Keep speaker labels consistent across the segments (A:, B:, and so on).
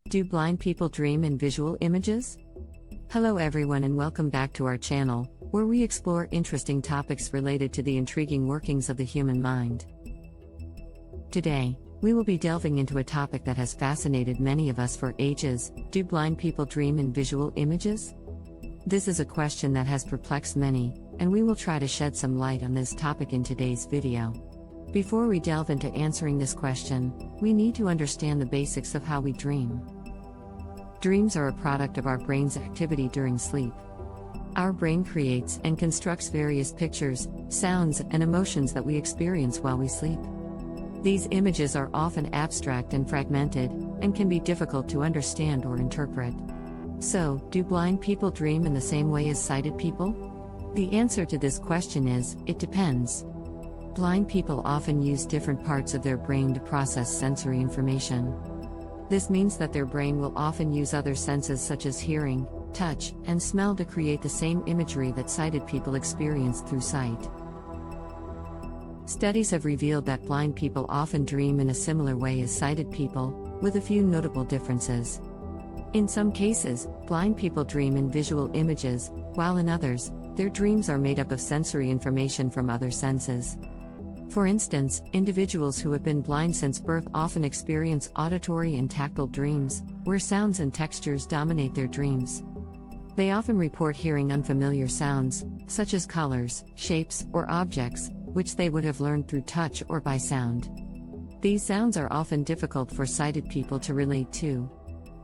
A: Do blind people dream in visual images? Hello everyone and welcome back to our channel, where we explore interesting topics related to the intriguing workings of the human mind. Today, we will be delving into a topic that has fascinated many of us for ages. Do blind people dream in visual images? This is a question that has perplexed many, and we will try to shed some light on this topic in today's video. Before we delve into answering this question, we need to understand the basics of how we dream. Dreams are a product of our brain's activity during sleep. Our brain creates and constructs various pictures, sounds, and emotions that we experience while we sleep. These images are often abstract and fragmented, and can be difficult to understand or interpret. So, do blind people dream in the same way as sighted people? The answer to this question is, it depends. Blind people often use different parts of their brain to process sensory information. This means that their brain will often use other senses such as hearing, touch, and smell to create the same imagery that sighted people experience through sight. Studies have revealed that blind people often dream in a similar way as sighted people, with a few notable differences. In some cases, blind people dream in visual images, while in others, their dreams are made up of sensory information from other senses. For instance, individuals who have been blind since birth often experience auditory and tactile dreams, where sounds and textures dominate their dreams. They often report hearing unfamiliar sounds, such as colors, shapes, or objects, which they would have learned through touch or by sound. These sounds are often difficult for sighted people to relate to.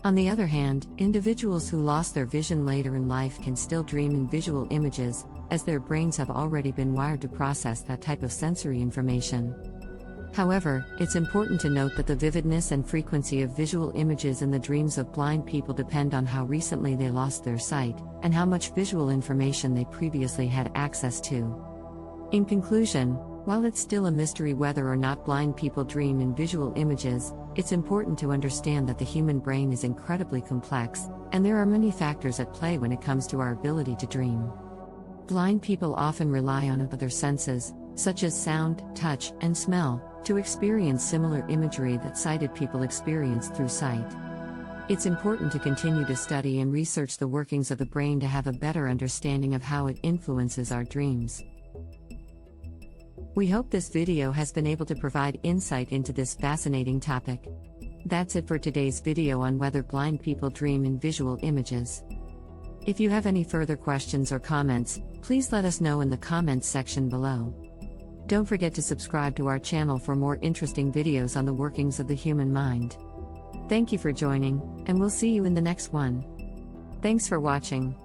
A: On the other hand, individuals who lost their vision later in life can still dream in visual images, as their brains have already been wired to process that type of sensory information. However, it's important to note that the vividness and frequency of visual images in the dreams of blind people depend on how recently they lost their sight, and how much visual information they previously had access to. In conclusion, while it's still a mystery whether or not blind people dream in visual images, it's important to understand that the human brain is incredibly complex, and there are many factors at play when it comes to our ability to dream. Blind people often rely on other senses, such as sound, touch, and smell, to experience similar imagery that sighted people experience through sight. It's important to continue to study and research the workings of the brain to have a better understanding of how it influences our dreams. We hope this video has been able to provide insight into this fascinating topic. That's it for today's video on whether blind people dream in visual images. If you have any further questions or comments, please let us know in the comments section below. Don't forget to subscribe to our channel for more interesting videos on the workings of the human mind. Thank you for joining, and we'll see you in the next one. Thanks for watching.